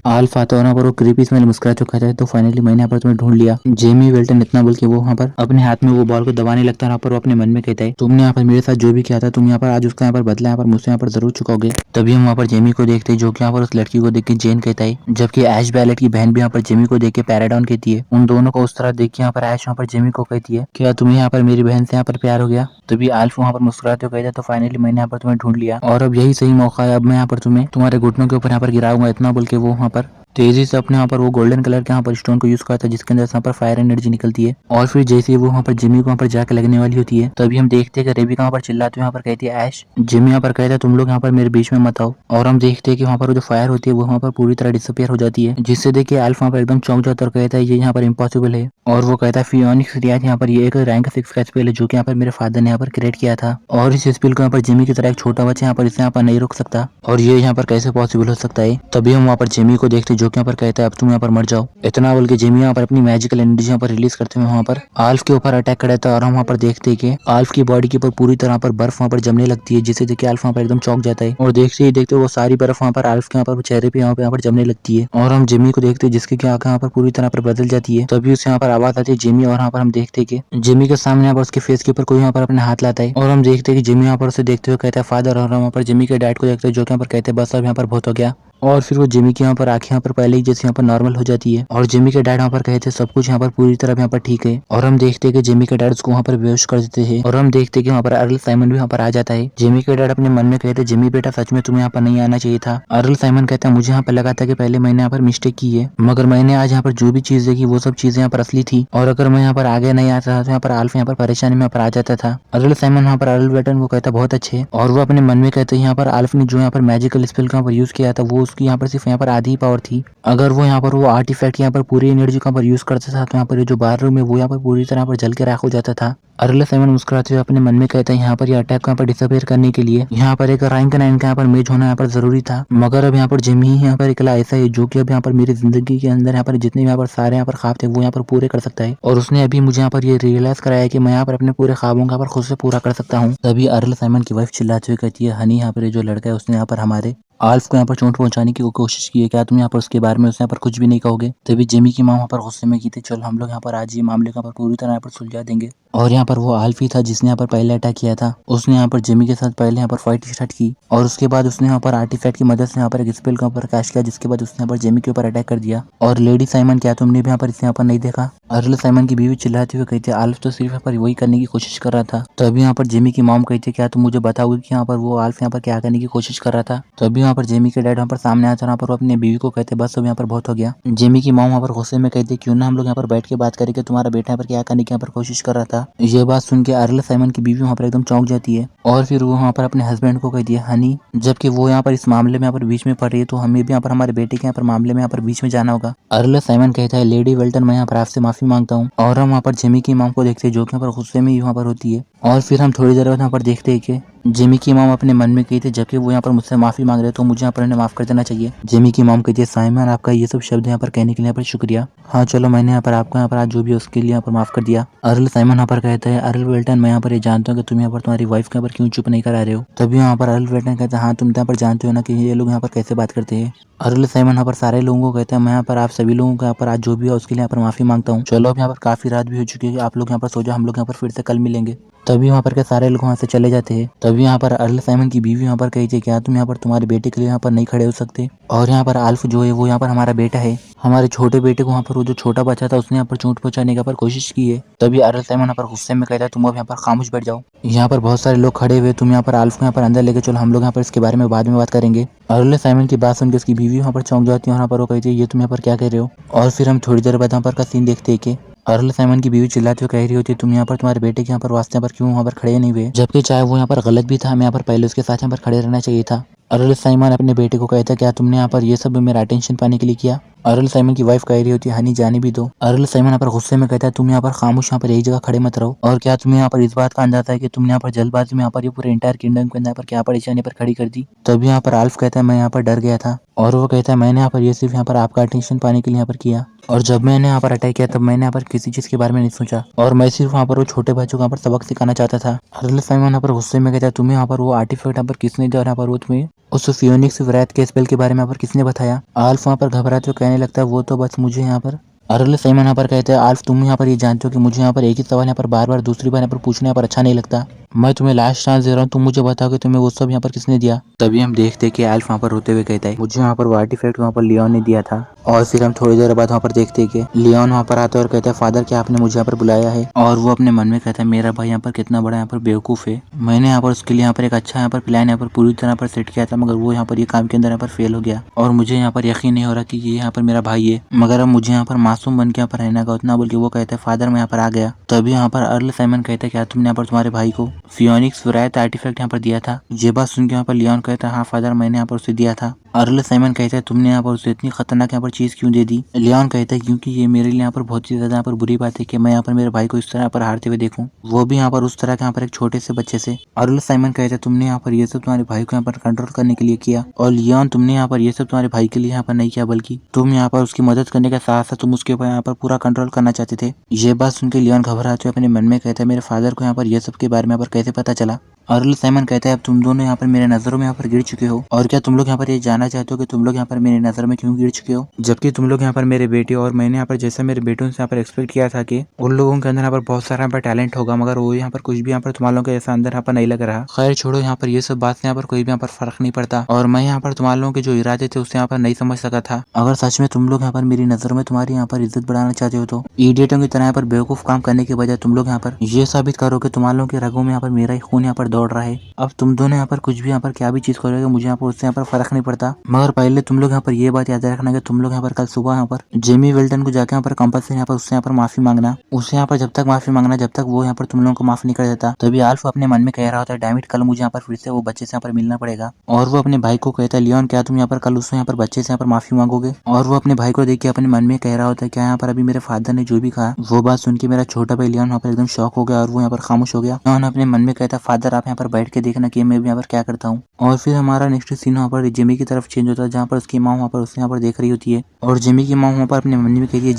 आल्फ आता है और यहाँ पर वो क्रीपी स्मेल मुस्कुरा चुका है। तो फाइनली मैंने यहाँ पर तुम्हें ढूंढ लिया। जेमी वेल्टन इतना बोल के वो वहाँ पर अपने हाथ में वो बॉल को दबाने लगता है। यहाँ पर वो अपने मन में कहता है तुमने यहाँ पर मेरे साथ जो भी किया था तुम यहाँ पर आज उसका यहाँ पर बदला यहाँ पर मुझसे यहाँ पर जरूर चुकाओगे। तभी हम वहाँ पर जेमी को देखते हैं जो कि यहाँ पर उस लड़की को देख के जेन कहता है, जबकि ऐश बैलेट की बहन भी यहाँ पर जेमी को देख के पैराडाउन कहती है। उन दोनों को उस तरह देख के यहाँ पर ऐश यहाँ पर जेमी को कहती है क्या तुम्हें यहाँ पर मेरी बहन से यहाँ पर प्यार हो गया। तभी आल्फ वहाँ पर मुस्कुराते हुए कहता है तो फाइनली मैंने यहाँ पर तुम्हें ढूंढ लिया और अब यही सही मौका है। अब मैं यहाँ पर तुम्हें तुम्हारे घुटनों के ऊपर यहाँ पर गिराऊंगा। इतना बोल के वो वहाँ पर तेजी से अपने यहाँ पर वो गोल्डन कलर के यहाँ पर स्टोन को यूज करता है जिसके अंदर से यहाँ पर फायर एनर्जी निकलती है। और फिर जैसे ही वो वहाँ पर जिमी को वहाँ पर जाकर लगने वाली होती है तभी हम देखते हैं कि रेबिका वहाँ पर चिल्लाते हुए यहाँ पर कहती है ऐश जिमी यहाँ पर कहता है तुम लोग यहाँ पर मेरे बीच में मत आओ। और हम देखते हैं कि वहाँ पर जो फायर होती है वो वहाँ पर पूरी तरह डिसअपियर हो जाती है, जिससे देखिए एल्फ वहाँ पर एकदम चौंक जाता है और कहता है ये यहाँ पर इम्पॉसिबल है। और वो कहता है फियोनिक्स रियाज यहाँ पर ये एक रैंक 6 का स्पेल है जो कि यहाँ पर मेरे फादर ने यहाँ पर क्रिएट किया था और इस स्पेल को यहाँ पर जिमी की तरह एक छोटा बच्चा यहाँ पर इसे यहाँ पर नहीं रोक सकता और ये यहाँ पर कैसे पॉसिबल हो सकता है। तभी हम वहाँ पर जिमी को देखते हैं जो कि यहाँ पर कहता है अब तुम यहाँ पर मर जाओ। इतना बोल के जिमी यहाँ पर अपनी मैजिकल एनर्जी यहाँ पर रिलीज करते हुए वहाँ पर आल्फ के ऊपर अटैक कर देता है और हम वहाँ पर देखते हैं कि आल्फ की बॉडी के ऊपर पूरी तरह पर बर्फ वहाँ पर जमने लगती है, जिससे देखिए आल्फ वहाँ पर एकदम चौंक जाता है और देखते ही देखते वो सारी बर्फ वहाँ पर आल्फ के यहाँ पर चेहरे पे यहाँ पर जमने लगती है। और हम जिमी को देखते हैं जिसकी की आंखें यहाँ पर पूरी तरह पर बदल जाती है। तभी उसे यहाँ पर आवाज आती है जिमी और यहाँ पर हम देखते हैं कि जिमी के सामने यहाँ पर उसके फेस के ऊपर कोई यहाँ पर अपने हाथ लाता है और हम देखते हैं कि जिमी यहाँ पर उसे देखते हुए कहता है फादर। और हम यहाँ पर जिमी के डैड को देखते हैं जो कि यहाँ पर कहते हैं बस अब यहाँ पर बहुत हो गया। और फिर वो जिमी के यहाँ पर आंखें यहाँ पर पहले ही जैसे यहाँ पर नॉर्मल हो जाती है और जिमी के डैड यहाँ पर कहते हैं सब कुछ यहाँ पर पूरी तरह यहाँ पर ठीक है। और हम देखते हैं कि जिमी के डैड उसको वहाँ पर बेहोश कर देते हैं और हम देखते हैं कि वहाँ पर अर्ल साइमन भी यहाँ पर आ जाता है। जिमी के डैड अपने मन में कहते हैं जिमी बेटा सच में तुम्हें यहाँ पर नहीं आना चाहिए था। अर्ल साइमन कहता है मुझे यहाँ पर लगा था कि पहले मैंने यहाँ पर मिस्टेक की है मगर मैंने आज यहाँ पर जो भी चीज देखी वो सब चीजें यहाँ पर असली थी और अगर मैं यहाँ पर आगे नहीं आता था तो यहाँ पर आल्फ यहाँ पर परेशानी में यहाँ पर आ जाता था। अर्ल साइमन यहाँ पर अर्ल वेटन को कहता बहुत अच्छे और वो अपने मन में कहते हैं यहाँ पर आल्फ ने जो यहाँ पर मैजिकल स्पेल का यूज किया था वो उसकी यहाँ पर सिर्फ यहाँ पर आधी पावर थी। अगर वो यहाँ पर वो आर्टिफैक्ट यहाँ पर पूरी एनर्जी का यूज करता था तो यहाँ पर जो बार रूम है वो यहाँ पर पूरी तरह पर जल के राख हो जाता था। अर्ल साइमन मुस्कुराते हुए अपने मन में कहता है यहाँ पर ये अटैक को यहाँ पर डिसअपियर करने के लिए यहाँ पर एक रैंक 9 का यहाँ पर मेज होना यहाँ पर जरूरी था मगर अब यहाँ पर जिमी ही यहाँ पर अकेला ऐसा है जो कि अब यहाँ पर मेरी जिंदगी के अंदर यहाँ पर जितने यहाँ पर सारे यहाँ पर ख्वाब थे वो यहाँ पर पूरे कर सकता है और उसने अभी मुझे यहाँ पर ये रियलाइज कराया कि मैं यहाँ पर अपने पूरे ख्वाबों का यहाँ पर खुद से पूरा कर सकता हूँ। तभी अर्ल साइमन की वाइफ चिल्लाते हुए कहती है हनी यहाँ पर जो लड़का है उसने यहाँ पर हमारे आल्फ को यहाँ पर चोट पहुंचाने की कोशिश की है, क्या तुम यहाँ पर उसके बारे में उसने यहाँ पर कुछ भी नहीं कहोगे। तभी जिमी की माँ वहाँ पर गुस्से में की थी चल हम लोग यहाँ पर आज ये मामले को यहाँ पर पूरी तरह यहाँ पर सुलझा देंगे। और यहाँ पर वो आल्फ ही था जिसने यहाँ पर पहले अटैक किया था। उसने यहाँ पर जिमी के साथ पहले यहाँ पर फाइट स्टार्ट की और उसके बाद उसने यहाँ पर आर्टिफैक्ट की मदद से यहाँ पर एक स्पेल के ऊपर कैश किया जिसके बाद उसने यहाँ पर जिमी के ऊपर अटैक कर दिया। और लेडी साइमन क्या तुमने भी यहाँ पर इसे यहाँ पर नहीं देखा। अर्ल साइमन की बीवी चिल्लाते हुए कहती है आल्फ तो सिर्फ यहाँ पर वही करने की कोशिश कर रहा था। तभी यहाँ पर जिमी की मॉम कहती है क्या तुम मुझे बताओगे कि यहाँ पर वो आल्फ यहाँ पर क्या करने की कोशिश कर रहा था। तभी यहाँ पर जिमी के डैड यहाँ पर सामने आता है। यहाँ पर वो अपनी बीवी को कहते बस अब यहाँ पर बहुत हो गया। जिमी की मॉम यहाँ पर गुस्से में कहती है क्यों ना हम लोग यहाँ पर बैठ के बात करें कि तुम्हारा बेटा यहाँ पर क्या करने की यहाँ पर कोशिश कर रहा था। ये बात सुन के अर्ल साइमन की बीवी वहाँ पर एकदम चौंक जाती है और फिर वो वहाँ पर अपने हस्बैंड को कहती है हनी जबकि वो यहाँ पर इस मामले में यहाँ पर बीच में पड़ रही है तो हमें भी यहाँ पर हमारे बेटे के यहाँ पर मामले में यहाँ पर बीच में जाना होगा। अर्ल साइमन कहता है लेडी वेल्टन मैं यहाँ पर आपसे माफी मांगता हूँ। और हम वहाँ पर जिमी की मॉम को देखते हैं जो कि यहाँ पर गुस्से में वहाँ पर होती है। और फिर हम थोड़ी देर बाद यहाँ पर देखते हैं कि जिमी की मॉम अपने मन में कहती है जबकि वो यहाँ पर मुझसे माफी मांग रहे तो मुझे यहाँ पर इन्हें माफ कर देना चाहिए। जिमी की मॉम कहती है साइमन आपका ये सब शब्द यहाँ पर कहने के लिए यहाँ पर शुक्रिया। हाँ चलो मैंने यहाँ पर आपको यहाँ पर आज जो भी उसके लिए यहाँ पर माफ कर दिया। अर्ल साइमन यहाँ पर कहता है अर्ल वेल्टन मैं यहाँ पर ये जानता हूँ कि तुम यहाँ पर तुम्हारी वाइफ के यहाँ पर क्यों चुप नहीं करा रहे हो। तभी यहाँ पर अर्ल वेल्टन कहता है हाँ तुम यहाँ पर जानते हो ना कि ये लोग यहाँ पर कैसे बात करते हैं। अर्ल साइमन यहाँ पर सारे लोगों को कहता है मैं यहाँ पर आप सभी लोगों को यहाँ पर आज जो भी है उसके लिए यहाँ पर माफी मांगता हूँ। चलो अब यहाँ पर काफी रात भी हो चुकी है आप लोग यहाँ पर सो जाओ हम लोग यहाँ पर फिर से कल मिलेंगे। तभी वहाँ पर के सारे लोग वहाँ से चले जाते हैं। तभी यहाँ पर अर्ल साइमन की बीवी यहाँ पर कहती है क्या तुम यहाँ पर तुम्हारे बेटे के लिए यहाँ पर नहीं खड़े हो सकते। और यहाँ पर आल्फ जो है वो यहाँ पर हमारा बेटा है। हमारे छोटे बेटे को वहाँ पर वो जो छोटा बच्चा था उसने यहाँ पर चोट पहुंचाने की कोशिश की है। तभी अर्ल साइमन यहाँ पर गुस्से में कहता है तुम अब यहाँ पर खामोश बैठ जाओ। यहाँ पर बहुत सारे लोग खड़े हुए तुम यहाँ पर आल्फ को यहाँ पर अंदर लेके चलो हम लोग यहाँ पर इसके बारे में बाद में बात करेंगे। अर्ल साइमन की बात सुनकर उसकी बीवी वहाँ पर चौंक जाती है। यहाँ पर वो कहती है ये तुम यहाँ पर क्या कह रहे हो। और फिर हम थोड़ी देर बाद यहाँ पर का सीन देखते हैं कि अर्ल साइमन की बीवी चिल्लाते हुए कह रही होती है तुम यहाँ पर तुम्हारे बेटे के यहाँ पर वास्ते पर क्यों वहाँ पर खड़े नहीं हुए जबकि चाहे वो यहाँ पर गलत भी था हमें यहाँ पर पहले उसके साथ यहाँ पर खड़े रहना चाहिए था। अर्ल साइमन अपने बेटे को कहता है क्या तुमने यहाँ पर ये सब मेरा अटेंशन पाने के लिए किया। अर्ल साइमन की वाइफ कह रही होती है हनी जाने भी दो। अर्ल साइमन यहाँ पर गुस्से में कहता है तुम यहाँ पर खामोश यहाँ पर एक जगह खड़े मत रहो। और क्या तुम्हें यहाँ पर इस बात का अंदाजा है कि तुमने यहाँ पर जल्दबाजी में यहाँ पर ये पूरे इंटायर किंगडम के अंदर पर क्या परेशानी पर खड़ी कर दी। तभी यहाँ पर आल्फ कहता है मैं यहाँ पर डर गया था और वो कहता है मैंने यहाँ पर ये सिर्फ यहाँ पर आपका अटेंशन पाने के लिए यहाँ पर किया और जब मैंने यहाँ पर अटैक किया तब मैंने यहाँ पर किसी चीज के बारे में नहीं सोचा और मैं सिर्फ वहाँ पर वो छोटे बच्चों को यहाँ पर सबक सिखाना चाहता था। अर्ल साइमन यहाँ पर गुस्से में कहता है तुम्हें यहाँ पर वो आर्टिफैक्ट यहाँ पर किसने दिया और यहाँ पर वो तुम्हें उस फियोनिक्स वैरायत के स्पेल के बारे में यहाँ पर किसने बताया? आल्फ वहाँ पर घबराते हुए कहने लगता है वो तो बस मुझे यहाँ पर अरल साइमन यहाँ पर कहते हैं आल्फ तुम यहाँ पर ये जानते हो कि मुझे यहाँ पर एक ही सवाल यहाँ पर बार बार दूसरी बार यहाँ पर पूछने यहाँ पर अच्छा नहीं लगता। मैं तुम्हें लास्ट चांस दे रहा हूँ, तुम मुझे बताओ कि तुम्हें वो सब यहाँ पर किसने दिया। तभी हम देखते कि आल्फ वहाँ पर रोते हुए कहता है मुझे यहाँ पर वो आर्टिफैक्ट वहाँ पर लियोन ने दिया था। और फिर हम थोड़ी देर बाद वहाँ पर देखते हैं कि लियोन वहाँ पर आता है और कहता है फादर क्या आपने मुझे यहाँ पर बुलाया है। और वो अपने मन में कहता है मेरा भाई यहाँ पर कितना बड़ा यहाँ पर बेवकूफ़ है, मैंने यहाँ पर उसके लिए यहाँ पर एक अच्छा यहाँ पर प्लान यहाँ पर पूरी तरह पर सेट किया था मगर वो यहाँ पर ये काम के अंदर यहाँ पर फेल हो गया और मुझे यहाँ पर यकीन नहीं हो रहा कि ये यहाँ पर मेरा भाई है, मगर अब मुझे यहाँ पर मासूम बन के यहाँ पर रहना का उतना बोल के वो कहता है फादर मैं यहाँ पर आ गया। तभी यहाँ पर अर्ल साइमन कहता है क्या तुमने यहाँ पर तुम्हारे भाई को फियोनिक्स वैरायत आर्टिफैक्ट यहाँ पर दिया था? ये बात सुन के यहाँ पर लियोन कहता है हाँ फादर मैंने यहाँ पर उसे दिया था। अर्ल साइमन कहता है तुमने यहाँ पर उसे इतनी खतरनाक यहाँ पर चीज क्यों दे दी? लियोन कहता है क्योंकि ये मेरे लिए यहाँ पर बहुत ही ज्यादा यहाँ पर बुरी बात है कि मैं यहाँ पर मेरे भाई को इस तरह यहाँ पर हारते हुए देखूं, वो भी यहाँ पर उस तरह के यहाँ पर एक छोटे से बच्चे से। अर्ल साइमन कहता है तुमने यहाँ पर ये सब तुम्हारे भाई को यहाँ पर कंट्रोल करने के लिए किया और लियोन तुमने यहाँ पर ये सब तुम्हारे भाई के लिए यहाँ पर नहीं किया बल्कि तुम यहाँ पर उसकी मदद करने के साथ साथ तुम उसके ऊपर यहाँ पर पूरा कंट्रोल करना चाहते थे। ये बात सुन के लियोन घबराते हुए अपने मन में कहता है मेरे फादर को यहाँ पर ये सब के बारे में यहाँ पर कैसे पता चला? अर्ल साइमन कहता है अब तुम दोनों यहाँ पर मेरे नजरों में यहाँ पर गिर चुके हो और क्या तुम लोग यहाँ पर ये जानना चाहते हो कि तुम लोग यहाँ पर मेरी नजर में क्यों गिर चुके हो, जबकि तुम लोग यहाँ पर मेरे बेटे और मैंने यहाँ पर जैसा मेरे बेटों से यहाँ पर एक्सपेक्ट किया था कि उन लोगों के अंदर यहाँ पर बहुत सारा यहाँ पर टैलेंट होगा मगर वो यहाँ पर कुछ भी यहाँ पर तुम लोगों के ऐसा अंदर यहाँ पर नहीं लग रहा। खैर छोड़ो यहाँ पर ये सब बात से यहाँ पर कोई भी यहाँ पर फर्क नहीं पड़ता और मैं यहाँ पर तुम लोगों के जो इरादे थे उससे यहाँ पर नहीं समझ सका था। अगर सच में तुम लोग यहाँ पर मेरी नजर में तुम्हारी यहाँ पर इज्जत बढ़ाना चाहते हो तो इडियटों की तरह यहाँ पर बेवकूफ काम करने के बजाय तुम लोग यहाँ पर ये साबित करो कि तुम लोगों के रगों में यहाँ पर मेरा ही खून यहाँ पर दौड़ रहा है। अब तुम दोनों यहाँ पर कुछ भी यहाँ पर क्या भी चीज करोगे मुझे यहाँ पर उससे यहाँ पर फर्क नहीं पड़ता, मगर पहले तुम लोग यहाँ पर ये बात याद रखना कि तुम लोग यहाँ पर कल सुबह यहाँ पर जेमी वेल्टन को जाके यहाँ पर कंपल्सरी यहाँ पर उससे यहाँ पर माफी मांगना, उससे यहाँ पर जब तक माफी मांगना जब तक वो यहाँ पर तुम लोगों को माफ नहीं कर देता। तभी आल्फ अपने मन में कह रहा होता है डैमिट कल मुझे यहाँ पर फिर से वो बच्चे से यहाँ पर मिलना पड़ेगा और वो अपने भाई को कहता है लियोन क्या तुम यहाँ पर कल उससे यहाँ पर बच्चे से यहाँ पर माफी मांगोगे? और वो अपने भाई को देख के अपने मन में कह रहा होता है क्या यहाँ पर अभी मेरे फादर ने जो भी कहा वो बात सुन के मेरा छोटा भाई लियोन यहाँ पर एकदम शॉक हो गया और वो यहाँ पर खामोश हो गया। लियोन अपने मन में कहता फादर आप यहाँ पर बैठ के देखना कि मैं भी यहाँ पर क्या करता हूँ। और फिर हमारा नेक्स्ट सीन वहाँ पर जेमी की तरफ चेंज होता है जहाँ पर उसकी माँ वहाँ पर उसे यहाँ पर देख रही होती है और जेमी की माँ वहाँ पर अपने मन में कहती है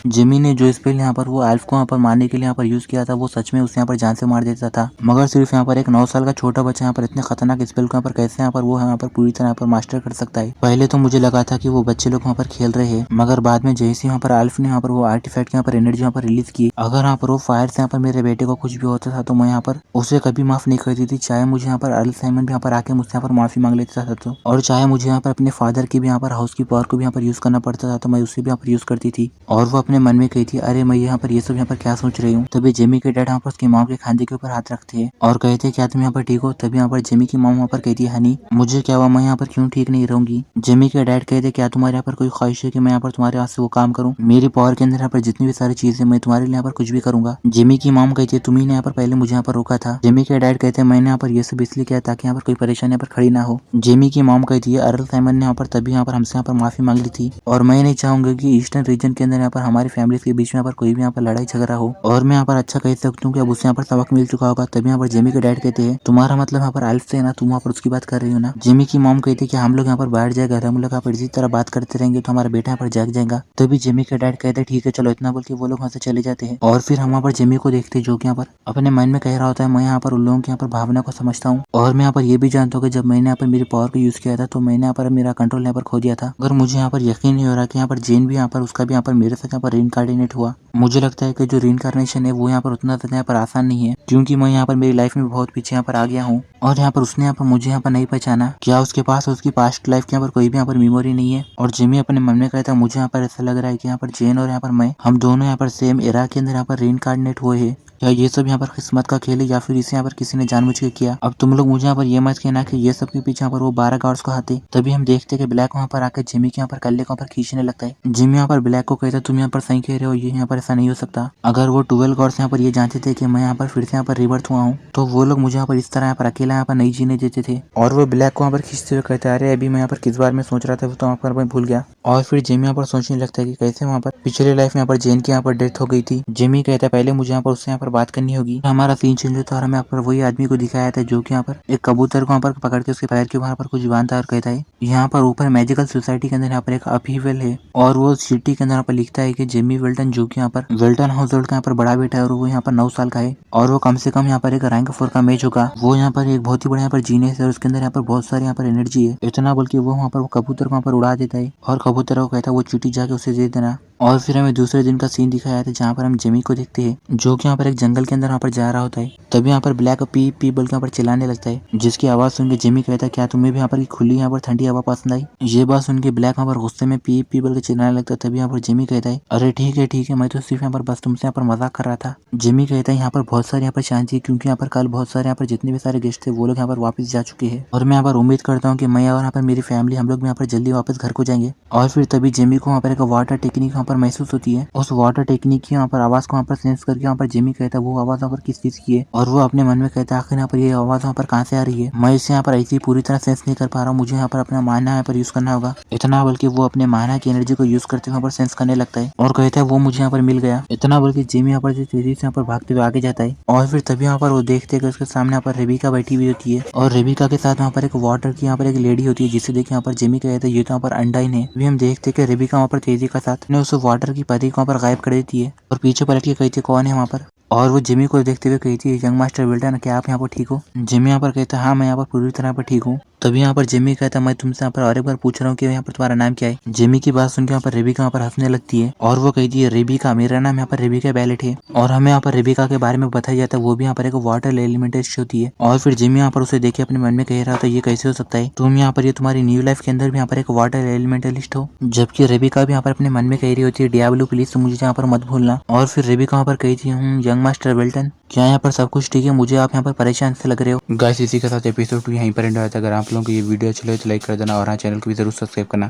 जेमी ने जो स्पेल यहाँ पर वो आल्फ को यहाँ पर मारने के लिए यहाँ पर यूज किया था वो सच में उसे यहाँ पर जान से मार देता था, मगर सिर्फ यहाँ पर एक 9 साल का छोटा बच्चा यहाँ पर इतने खतरनाक स्पेल को यहाँ पर कैसे यहाँ पर वो यहाँ पर पूरी तरह यहाँ पर मास्टर कर सकता है। पहले तो मुझे लगा था कि वो बच्चे लोग वहाँ पर खेल रहे हैं मगर बाद में जैसे यहाँ पर आल्फ ने यहाँ पर वो आर्टिफैक्ट यहाँ पर एनर्जी यहाँ पर रिलीज की, अगर यहाँ पर वो फायर से यहाँ पर मेरे बेटे को कुछ भी होता था तो मैं यहाँ पर उसे कभी माफ नहीं करती थी, चाहे मुझे यहाँ पर अर्ल साइमन भी यहाँ पर आके मुझसे यहाँ पर माफी मांग लेता था तो, और चाहे मुझे यहाँ पर अपने फादर की भी यहाँ पर हाउस की पावर को भी यहाँ पर यूज करना पड़ता था तो मैं उसे भी यहाँ पर यूज करती थी। और वो अपने मन में कही थी अरे मैं यहाँ पर ये सब यहाँ पर क्या सोच रही हूँ। तभी जेमी के डैड यहाँ पर उसकी मॉम के खांदे के ऊपर हाथ रखते हैं और कहते हैं क्या तुम यहाँ पर ठीक हो? तभी यहाँ पर जेमी की मॉम वहाँ पर कहती है हनी मुझे क्या हुआ, मैं यहाँ पर क्यों ठीक नहीं रहूंगी? जेमी के डैड कहते क्या तुम्हारे यहाँ पर कोई ख्वाहिश है कि मैं यहाँ पर तुम्हारे हाथ से वो काम करूँ? मेरी पावर के अंदर यहाँ पर जितनी भी सारी चीजें मैं तुम्हारे लिए यहाँ पर कुछ भी करूंगा। जेमी की मॉम कहती है तुम्ही ने यहाँ पर पहले मुझे यहाँ पर रोका था। जेमी के डैड कहते हैं मैंने यहाँ पर ये सब इसलिए किया ताकि यहाँ पर कोई परेशानी यहाँ पर खड़ी ना हो। जेमी की मॉम कहती है अर्ल साइमन ने यहाँ पर तभी यहाँ पर हमसे यहाँ पर माफी मांग ली थी और मैं नहीं चाहूंगा कि ईस्टर्न रीजन के अंदर यहाँ पर हमारी फैमिली के बीच में यहाँ पर कोई भी यहाँ पर लड़ाई झगड़ा हो और मैं यहाँ पर अच्छा कह सकता हूँ कि अब उसे यहाँ पर सबक मिल चुका होगा। तभी यहाँ पर जेमी के डैड कहते हैं तुम्हारा मतलब यहाँ पर आल्फ से है ना, तुम वहाँ पर उसकी बात कर रही हो ना? जेमी की मॉम कहती है कि हम लोग यहाँ पर बैठ जाएगा हम लोग यहाँ पर इसी तरह बात करते रहेंगे तो हमारा बेटा यहाँ पर जाग जाएगा। तभी जेमी के डैड कहते हैं ठीक है चलो, इतना बोल के वो लोग वहाँ से चले जाते हैं और फिर हम वहाँ पर जेमी को देखते हैं जो कि यहाँ पर अपने मन में कह रहा होता है मैं यहाँ पर उन लोगों की यहाँ पर भावना को समझता हूँ और मैं यहाँ पर ये भी जानता हूँ कि जब मैंने यहाँ पर मेरी पावर को यूज किया था तो मैंने यहाँ पर मेरा कंट्रोल यहाँ पर खो दिया था। अगर मुझे यहाँ पर यकीन नहीं हो रहा कि यहाँ पर जेन भी यहाँ पर उसका भी यहाँ पर मेरे साथ यहाँ पर रीइंकार्डिनेट हुआ। मुझे लगता है कि जो रीइंकार्नेशन है वो यहाँ पर उतना ज्यादा यहाँ पर आसान नहीं है क्योंकि मैं यहाँ पर मेरी लाइफ में बहुत पीछे यहाँ पर आ गया हूँ और यहाँ पर उसने यहाँ पर मुझे यहाँ पर नहीं पहचाना। क्या उसके पास उसकी पास्ट लाइफ की यहाँ पर कोई भी यहाँ पर मेमोरी नहीं है? और जिमी अपने मन में कहता है मुझे यहाँ पर ऐसा लग रहा है कि यहाँ पर जेन और यहाँ पर मैं हम दोनों यहाँ पर सेम एरा के अंदर यहाँ पर रीइंकार्डिनेट हुए हैं। या ये सब यहाँ पर किस्मत का खेल है या फिर इसे यहाँ पर किसी ने जानबूझ के किया। अब तुम लोग मुझे यहाँ पर ये मत कहना कि ये सब के पीछे यहाँ पर वो 12 गार्ड्स को हाथे। तभी हम देखते हैं कि ब्लैक वहाँ पर आकर जिमी के यहाँ पर कल्ले को यहाँ पर खींचने लगता है। जिमी यहाँ पर ब्लैक को कहता है तुम यहाँ पर सही कह रहे हो, ये यहाँ पर ऐसा नहीं हो सकता। अगर वो 12 गॉड्स यहाँ पर ये जानते थे कि मैं यहाँ पर फिर से यहाँ पर रिबर्थ हुआ हूँ तो वो लोग मुझे यहाँ पर इस तरह यहाँ पर अकेला यहाँ पर नहीं जीने देते थे। और वो ब्लैक को यहाँ पर खींचते हुए कहते हैं अरे अभी मैं यहाँ पर किस बार में सोच रहा था वो तो यहाँ पर मैं भूल गया। और फिर जिमी यहाँ पर सोचने लगता है कि कैसे वहाँ पर पिछले लाइफ में यहाँ पर जेन की यहाँ पर डेथ हो गई थी। जिमी कहता है पहले मुझे यहाँ पर उससे यहाँ पर बात करनी होगी। हमारा सीन चेंज होता है और हमें यहाँ पर वही आदमी को दिखाया था जो कि यहाँ पर एक कबूतर को यहाँ पर पकड़ के उसके पैर के वहाँ पर कुछ बांधता और कहता है यहाँ पर ऊपर मैजिकल सोसाइटी के अंदर यहाँ पर एक अपीवल है और वो सिटी के अंदर यहाँ पर लिखता है कि जिमी वेल्टन जो कि यहाँ पर वेल्टन हाउस होल्ड का यहाँ पर बड़ा बेटा है और वो यहाँ पर 9 साल का है और वो कम से कम यहाँ पर एक रैंक 4 का मैच होगा। वो यहाँ पर एक बहुत ही बड़ा यहाँ पर जीनियस है और उसके अंदर यहाँ पर बहुत सारी यहाँ पर एनर्जी है। इतना बल्कि वो वहाँ पर वो कबूतर को वहाँ पर उड़ा देता है और कबूतर को कहता है वो चींटी जाके उसे दे देना। और फिर हमें दूसरे दिन का सीन दिखाया था जहाँ पर हम जिमी को देखते हैं जो कि यहाँ पर एक जंगल के अंदर वहाँ पर जा रहा होता है। तभी यहाँ पर ब्लैक पी पी बोल के यहाँ पर चिल्लाने लगता है जिसकी आवाज सुन के जिमी कहता है क्या तुम्हें भी यहाँ पर खुली यहाँ पर ठंडी हवा पसंद आई। ये बात सुन के ब्लैक यहाँ पर गुस्से में पी पी बोल के चिल्लाने लगता है। तभी यहाँ पर जिमी कहता है अरे ठीक है मैं तो सिर्फ यहाँ पर बस तुमसे यहाँ पर मजाक कर रहा था। जिमी कहता है यहाँ पर बहुत सारे यहाँ पर शांति है क्योंकि यहाँ पर कल बहुत सारे यहाँ पर जितने भी सारे गेस्ट थे वो लोग यहाँ पर वापस जा चुके हैं और मैं यहाँ पर उम्मीद करता हूँ कि मैं और यहाँ पर मेरी फैमिली हम लोग भी यहाँ पर जल्दी वापस घर को जाएंगे। और फिर तभी जिमी को वहाँ पर एक वाटर टेक्निक यहाँ पर महसूस होती है। उस वाटर टेक्निक की यहाँ पर आवाज को वहाँ पर सेंस करके यहाँ पर जिमी कहता है वो आवाज वहाँ पर किस चीज की है और वो अपने मन में कहता है आखिर यहाँ पर ये आवाज वहाँ पर कहाँ से आ रही है। मैं इसे यहाँ पर ऐसी पूरी तरह सेंस नहीं कर पा रहा हूँ, मुझे यहाँ पर अपना माना यहाँ पर यूज करना होगा। इतना बल्कि वो अपने माना की एनर्जी को यूज करते हुए यहाँ पर सेंस करने लगता है और कहता है वो मुझे यहाँ पर मिल गया। इतना बल्कि जिमी यहाँ पर तेजी से यहाँ पर भागते हुए आगे जाता है और फिर तभी यहाँ पर वो देखते हैं उसके सामने यहाँ पर रेबिका बैठी हुई होती है और रेबिका के साथ वहाँ पर एक वाटर की यहाँ पर एक लेडी होती है जिसे देख यहाँ पर जिमी कहता है ये तो यहाँ पर अंडाइन है। अभी हम देखते हैं कि रेबिका वहाँ पर तेजी के साथ उस वाटर की परी को वहाँ पर गायब कर देती है और पीछे पलट के कहती है कौन है वहाँ पर और वो जिमी को देखते हुए कहती है यंग मास्टर विल्टन क्या आप यहाँ पर ठीक हो। जिमी यहाँ पर कहता है हाँ मैं यहाँ पर पूरी तरह पर ठीक हूँ। तभी यहाँ पर जिमी कहता है मैं तुमसे यहाँ पर और एक बार पूछ रहा हूँ कि यहाँ पर तुम्हारा नाम क्या है। जिमी की बात सुनकर यहाँ पर रेबिका यहाँ पर हंसने लगती है और वो कहती है रेबिका मेरा नाम यहाँ पर रेबिका बैलेट है और हमें यहाँ पर रेबिका के बारे में बताया जाता है वो भी यहाँ पर एक वाटर एलिमेंटिस्ट होती है। और फिर जिमी यहाँ पर उसे देखे अपने मन में कह रहा था ये कैसे हो सकता है तुम यहाँ पर ये तुम्हारी न्यू लाइफ के अंदर भी यहाँ पर एक वाटर एलिमेंटलिस्ट हो। जबकि रेबिका भी यहाँ पर अपने मन में कह रही होती है डियाब्लो प्लीज तुम मुझे यहाँ पर मत भूलना। और फिर रेबिका यहाँ पर कहती हूँ यंग मास्टर विल्टन क्या यहाँ पर सब कुछ ठीक है, मुझे आप यहाँ पर परेशान से लग रहे हो। गाइस इसी के साथ एपिसोड 2 यहीं पर एंड होता है। अगर आप लोगों को ये वीडियो अच्छी लगे तो लाइक कर देना और हाँ चैनल को भी जरूर सब्सक्राइब करना।